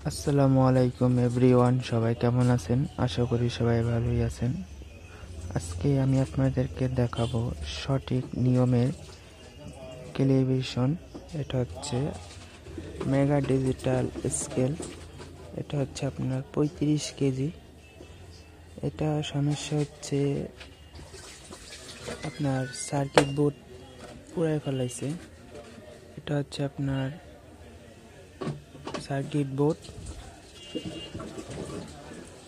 আসসালামু আলাইকুম এভরিওয়ান, সবাই কেমন আছেন? আশা করি সবাই ভালোই আছেন। আজকে আমি আপনাদেরকে দেখাবো সঠিক নিয়মের ক্যালিব্রেশন। এটা হচ্ছে মেগা ডিজিটাল স্কেল। এটা হচ্ছে আপনার 35 কেজি। এটা সমস্যা হচ্ছে আপনার সার্কিট বোর্ড পুড়ায় ফেলাইছে। এটা হচ্ছে আপনার সার্কিট বোর্ড,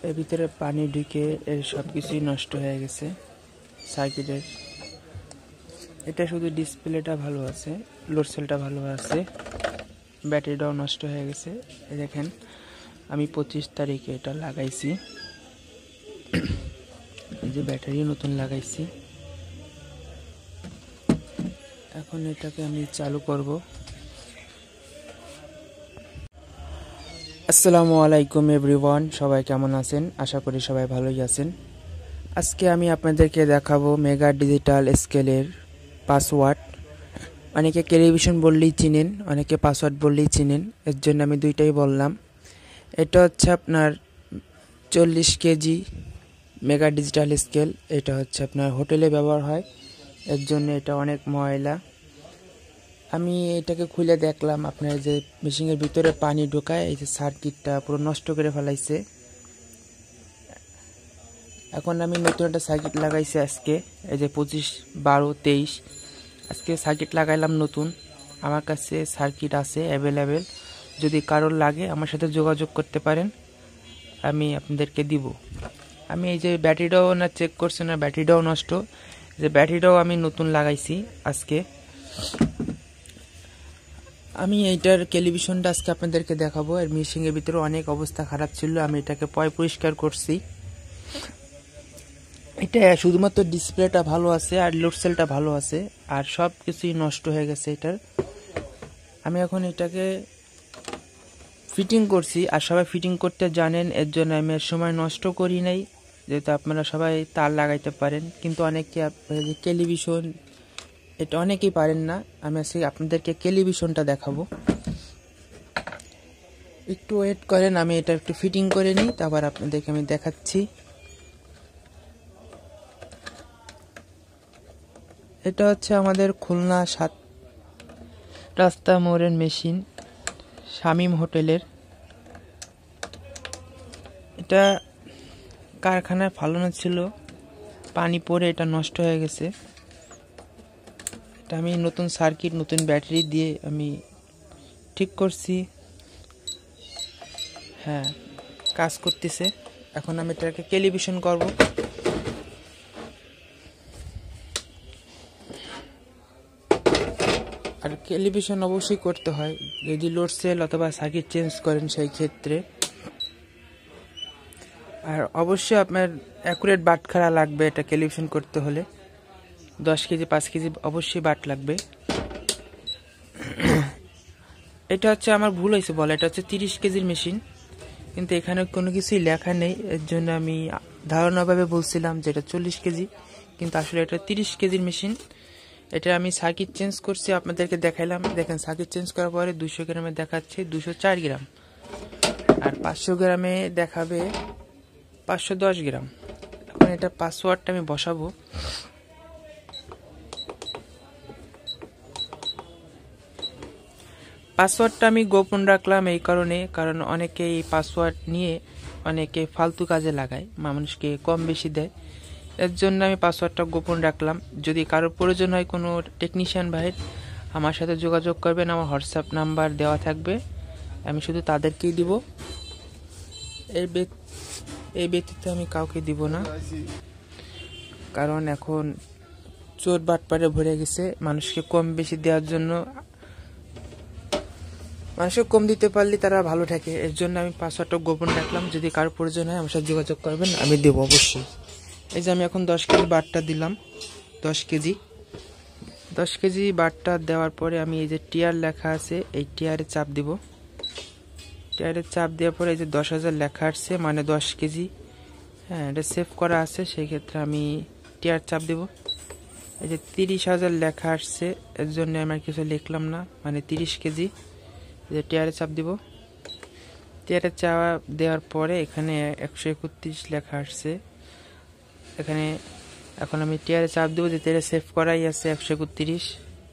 এর ভিতরে পানি ঢুকে এর সব কিছুই নষ্ট হয়ে গেছে সার্কিটের। এটা শুধু ডিসপ্লেটা ভালো আছে, লোড সেলটা ভালো আছে, ব্যাটারিটাও নষ্ট হয়ে গেছে। দেখেন আমি 25 তারিখে এটা লাগাইছি, এই যে ব্যাটারি নতুন লাগাইছি। এখন এটাকে আমি চালু করব। আসসালামু আলাইকুম এভরিওয়ান, সবাই কেমন আছেন? আশা করি সবাই ভালোই আছেন। আজকে আমি আপনাদেরকে দেখাবো মেগা ডিজিটাল স্কেলের পাসওয়ার্ড। অনেকে ক্যালিব্রেশন বললেই চিনেন, অনেকে পাসওয়ার্ড বললেই চিনেন, এর জন্য আমি দুইটাই বললাম। এটা হচ্ছে আপনার 40 কেজি মেগা ডিজিটাল স্কেল। এটা হচ্ছে আপনার হোটেলে ব্যবহার হয়, এর জন্য এটা অনেক ময়লা। আমি এটাকে খুলে দেখলাম, আপনার যে মেশিনের ভিতরে পানি ঢোকায় এই যে সার্কিটটা পুরো নষ্ট করে ফেলাইছে। এখন আমি নতুন একটা সার্কিট লাগাইছি আজকে, এই যে 25, 12, 23 আজকে সার্কিট লাগাইলাম নতুন। আমার কাছে সার্কিট আছে অ্যাভেলেবেল, যদি কারোর লাগে আমার সাথে যোগাযোগ করতে পারেন, আমি আপনাদেরকে দিব। আমি এই যে ব্যাটারিটাও না চেক করছে না, ব্যাটারিটাও নষ্ট, যে ব্যাটারিটাও আমি নতুন লাগাইছি আজকে। আমি এইটার ক্যালিব্রেশনটা আজকে আপনাদেরকে দেখাবো। আর মেশিনের ভিতরে অনেক অবস্থা খারাপ ছিল, আমি এটাকে পরিষ্কার করছি। এটা শুধুমাত্র ডিসপ্লেটা ভালো আছে আর লোড সেলটা ভালো আছে, আর সব কিছুই নষ্ট হয়ে গেছে এটার। আমি এখন এটাকে ফিটিং করছি, আর সবাই ফিটিং করতে জানেন, এর জন্য আমি আর সময় নষ্ট করি নাই, যেহেতু আপনারা সবাই তার লাগাইতে পারেন। কিন্তু অনেকে ক্যালিব্রেশন এটা অনেকেই পারেন না। আমি আজকে আপনাদেরকে ক্যালিব্রেশনটা দেখাবো, একটু ওয়েট করেন, আমি এটা একটু ফিটিং করে নিই, তারপর আপনাদেরকে আমি দেখাচ্ছি। এটা হচ্ছে আমাদের খুলনা 7 রাস্তা মোড়ের মেশিন, শামীম হোটেলের। এটা কারখানায় ফালানো ছিল, পানি পড়ে এটা নষ্ট হয়ে গেছে। এটা আমি নতুন সার্কিট নতুন ব্যাটারি দিয়ে আমি ঠিক করছি। হ্যাঁ, কাজ করতেছে। এখন আমি এটাকে ক্যালিব্রেশন করব। আর ক্যালিব্রেশন অবশ্যই করতে হয় যদি লোড সেল অথবা সার্কিট চেঞ্জ করেন সেই ক্ষেত্রে। আর অবশ্যই আপনার অ্যাকুরেট বাটখারা লাগবে এটা ক্যালিব্রেশন করতে হলে। 10 কেজি 5 কেজি অবশ্যই বাট লাগবে। এটা হচ্ছে আমার ভুল হয়েছে বলে, এটা হচ্ছে 30 কেজির মেশিন, কিন্তু এখানে কোনো কিছুই লেখা নেই, এর জন্য আমি ধারণাভাবে বলছিলাম যে এটা 40 কেজি, কিন্তু আসলে এটা 30 কেজির মেশিন। এটা আমি সার্কিট চেঞ্জ করছি, আপনাদেরকে দেখাইলাম। দেখেন সার্কিট চেঞ্জ করার পরে 200 গ্রামে দেখাচ্ছে 204 গ্রাম, আর 500 গ্রামে দেখাবে 510 গ্রাম। এখন এটা পাসওয়ার্ডটা আমি বসাবো। পাসওয়ার্ডটা আমি গোপন রাখলাম এই কারণে, কারণ অনেকে এই পাসওয়ার্ড নিয়ে অনেকে ফালতু কাজে লাগায়, মানুষকে কম বেশি দেয়। এর জন্য আমি পাসওয়ার্ডটা গোপন রাখলাম। যদি কারোর প্রয়োজন হয় কোনো টেকনিশিয়ান ভাইয়ের, আমার সাথে যোগাযোগ করবেন, আমার হোয়াটসঅ্যাপ নাম্বার দেওয়া থাকবে, আমি শুধু তাদেরকেই দিব। এই ব্যতীত আমি কাউকে দিব না, কারণ এখন চোর বাটপারে ভরে গেছে। মানুষকে কম বেশি দেওয়ার জন্য, মানুষকে কম দিতে পারলে তারা ভালো থাকে, এর জন্য আমি পাসওয়ার্ডটা গোপন রাখলাম। যদি কারোর প্রয়োজন হয় আমার সাথে যোগাযোগ করবেন, আমি দেবো অবশ্যই। এই যে আমি এখন 10 কেজি বাটটা দিলাম, 10 কেজি বাটটা দেওয়ার পরে আমি এই যে টিয়ার লেখা আছে, এই টিয়ারে চাপ দিব। টিয়ারে চাপ দেওয়ার পরে এই যে 10,000 লেখা আসছে, মানে 10 কেজি। হ্যাঁ, এটা সেভ করা আছে, সেই ক্ষেত্রে আমি টিয়ার চাপ দেব। এই যে 30,000 লেখা আসছে, এর জন্য আমি কিছু লিখলাম না, মানে 30 কেজি। যে টিয়ারে চাপ দিব, টিয়ারে চাপ দেওয়ার পরে এখানে 131 লেখা আসছে। এখানে এখন আমি টিয়ারে চাপ দেবো, যে টিয়ারে সেভ করাই আছে 131।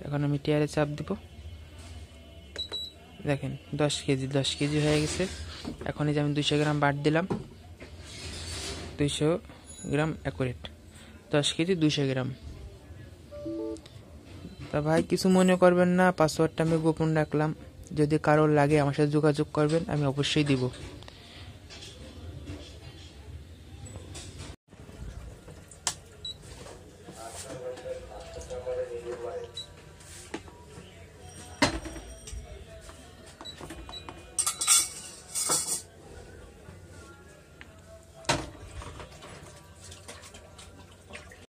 এখন আমি টিয়ারে চাপ দিব, দেখেন 10 কেজি হয়ে গেছে। এখন এই যে আমি 200 গ্রাম বাট দিলাম, 200 গ্রাম অ্যাকুরেট, 10 কেজি 200 গ্রাম। তা ভাই কিছু মনে করবেন না, পাসওয়ার্ডটা আমি গোপন রাখলাম। যদি কারোর লাগে আমার সাথে যোগাযোগ করবেন, আমি অবশ্যই দিব।